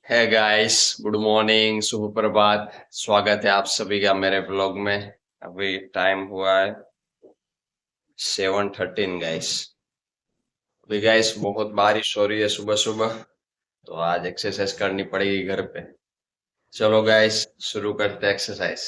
है guys, good morning, शुभ प्रभात। स्वागत है आप सभी का मेरे ब्लॉग में। अभी टाइम हुआ है 7:13 गाइस। अभी गाइस बहुत बारिश हो रही है सुबह सुबह, तो आज एक्सरसाइज करनी पड़ेगी घर पे। चलो गाइस शुरू करते हैं एक्सरसाइज।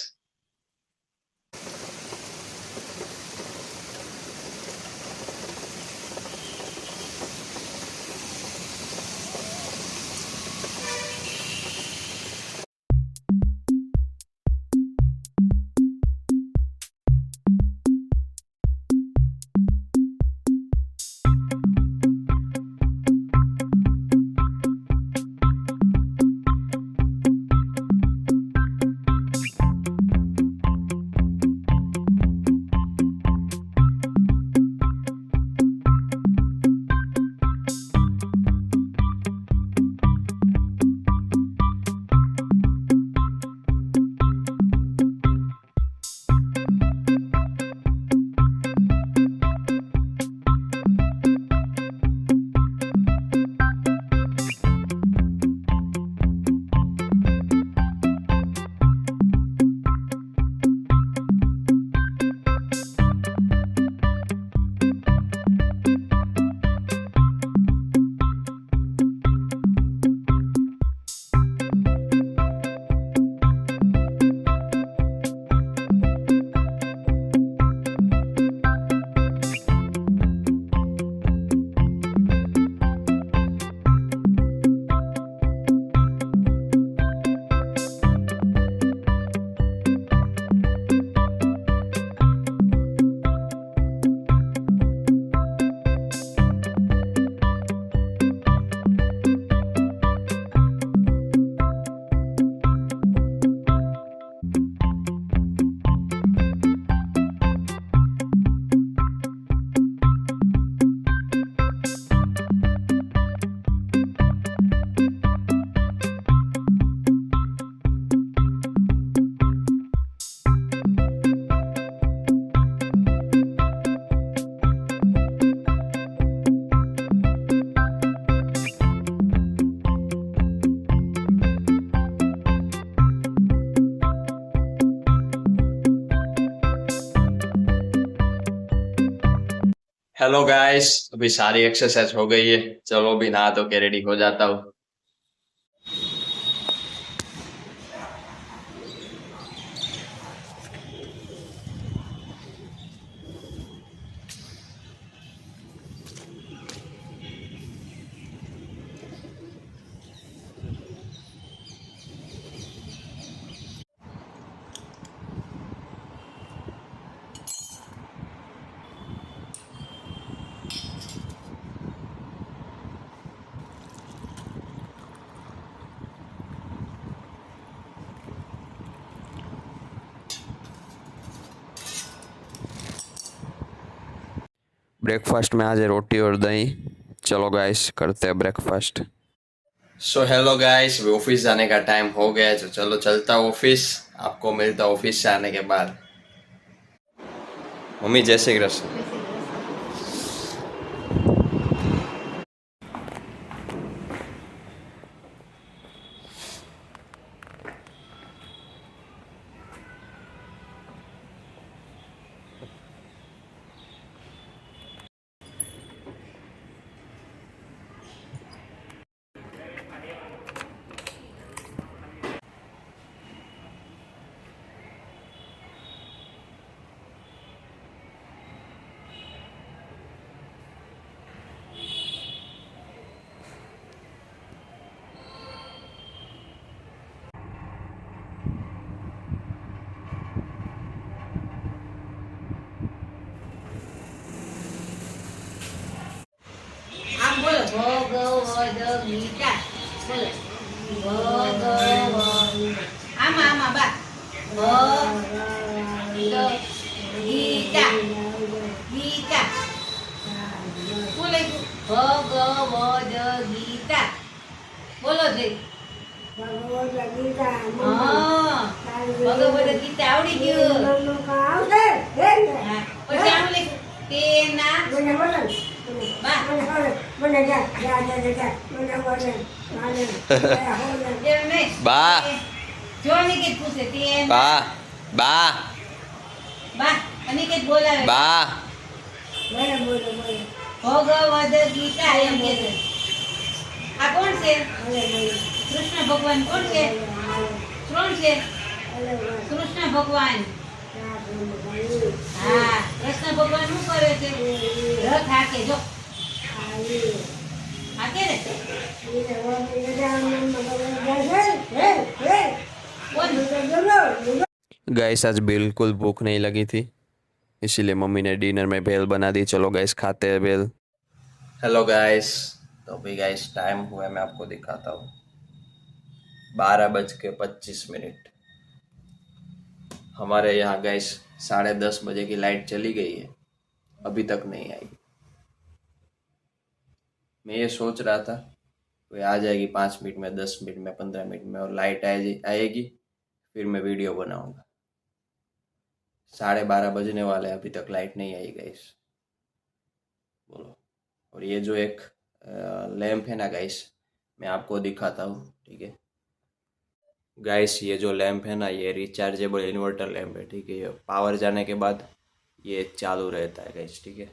हेलो गाइस, अभी सारी एक्सरसाइज हो गई है। चलो अभी नहा धो के रेडी हो जाता हूँ। ब्रेकफास्ट में आज रोटी और दही। चलो गाइस करते हैं ब्रेकफास्ट। सो हेलो गाइस, अभी ऑफिस जाने का टाइम हो गया है, तो चलो चलता हूँ ऑफिस। आपको मिलता हूँ ऑफिस से आने के बाद। मम्मी जय श्री कृष्ण। ભગવદ ગીતા બોલો ભગવદ આમાં આમાં બા ભગવદ ગીતા ગીતા બોલે ભગવદ ગીતા બોલો જય ભગવદ ગીતા હા ભગવદ ગીતા આવડી ગયું આવડે પછી આમ લખ તેના બા એમ નહીં. બા. જો અનિકેત પૂછે તે એમ. બા બા બા અનિકેત બોલાવે. બા ભગવદ ગીતા એમ કે છે. આ કોણ છે? કૃષ્ણ ભગવાન કોણ છે? કોણ છે? કૃષ્ણ ભગવાન. હા, કૃષ્ણ ભગવાન શું કરે છે? રથ હાકે જો. હાકે ને? કોણ? गाइस आज बिल्कुल भूख नहीं लगी थी, इसीलिए मम्मी ने डिनर में भेल बना दी। चलो गाइस खाते हैं भेल। हेलो गाइस, तो अभी गाइस टाइम हुआ है, मैं आपको दिखाता हूँ 12:25। हमारे यहाँ गाइस 10:30 बजे की लाइट चली गई है, अभी तक नहीं आई। मैं ये सोच रहा था कोई आ जाएगी 5 मिनट में, 10 मिनट में, 15 मिनट में, और लाइट आएगी फिर मैं वीडियो बनाऊंगा। 12:30 बजने वाले हैं, अभी तक लाइट नहीं आई गाइस, बोलो। और ये जो एक लैंप है ना गाइस, मैं आपको दिखाता हूँ, ठीक है गाइस। ये जो लैंप है ना, ये रिचार्जेबल इन्वर्टर लैंप है, ठीक है। ये पावर जाने के बाद ये चालू रहता है गाइस, ठीक है।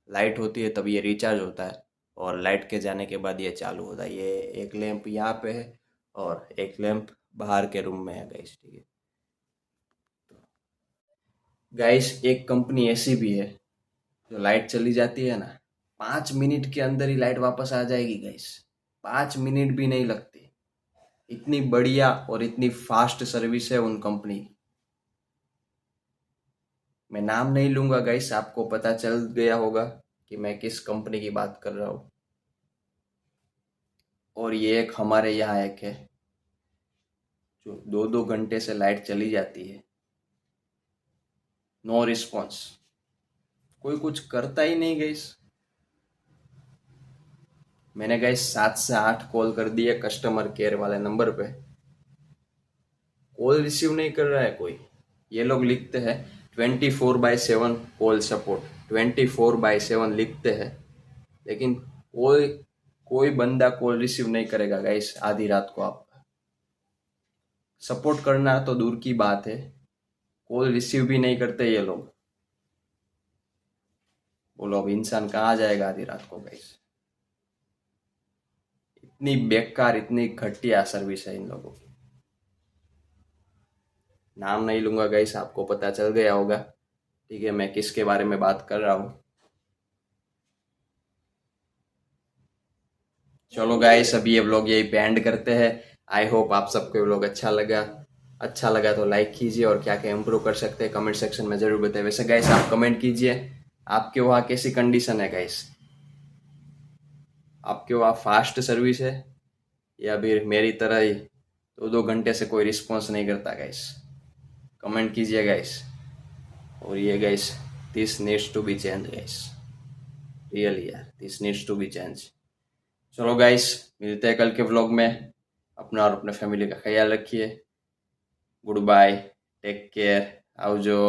लाइट होती है तब ये रिचार्ज होता है, और लाइट के जाने के बाद ये चालू होता है। ये एक लैंप यहाँ पे है और एक लैंप बाहर के रूम में है गाइस, ठीक है। गाइस एक कंपनी ऐसी भी है जो लाइट चली जाती है ना, 5 मिनट के अंदर ही लाइट वापस आ जाएगी गाइस, 5 मिनट भी नहीं लगती। इतनी बढ़िया और इतनी फास्ट सर्विस है उन कंपनी की। मैं नाम नहीं लूंगा गाइस, आपको पता चल गया होगा कि मैं किस कंपनी की बात कर रहा हूँ। और ये एक हमारे यहाँ एक है जो 2-2 घंटे से लाइट चली जाती है, नो रिस्पॉन्स, कोई कुछ करता ही नहीं गाइस। मैंने गाइस 7 से 8 कॉल कर दिए कस्टमर केयर वाले नंबर पे, कॉल रिसीव नहीं कर रहा है कोई। ये लोग लिखते हैं 24/7 कॉल सपोर्ट, 24/7 लिखते हैं, लेकिन कोई बंदा कॉल रिसीव नहीं करेगा गाइस आधी रात को। आप सपोर्ट करना तो दूर की बात है, कॉल रिसीव भी नहीं करते ये लोग। बोलो अब इंसान कहाँ जाएगा आधी रात को गाइस। इतनी बेकार, इतनी घटिया सर्विस है इन लोगों की। नाम नहीं लूंगा गाइस, आपको पता चल गया होगा, ठीक है, मैं किसके बारे में बात कर रहा हूँ। चलो गाइस अभी ये व्लॉग यही पे एंड करते हैं। आई होप आप सबको ये व्लॉग अच्छा लगा तो लाइक कीजिए, और क्या क्या इम्प्रूव कर सकते हैं कमेंट सेक्शन में जरूर बताइए। वैसे गाइस आप कमेंट कीजिए, आपके वहाँ कैसी कंडीशन है गाइस, आपके वहाँ फास्ट सर्विस है या फिर मेरी तरह ही 2-2 घंटे से कोई रिस्पॉन्स नहीं करता गाइस, कमेंट कीजिए गाइस। और ये guys this needs to be change guys, really यार this needs to be change. चलो गाइस मिलते हैं कल के व्लॉग में, अपना और अपने फैमिली का ख्याल रखिए। Good bye, take care, आवजो।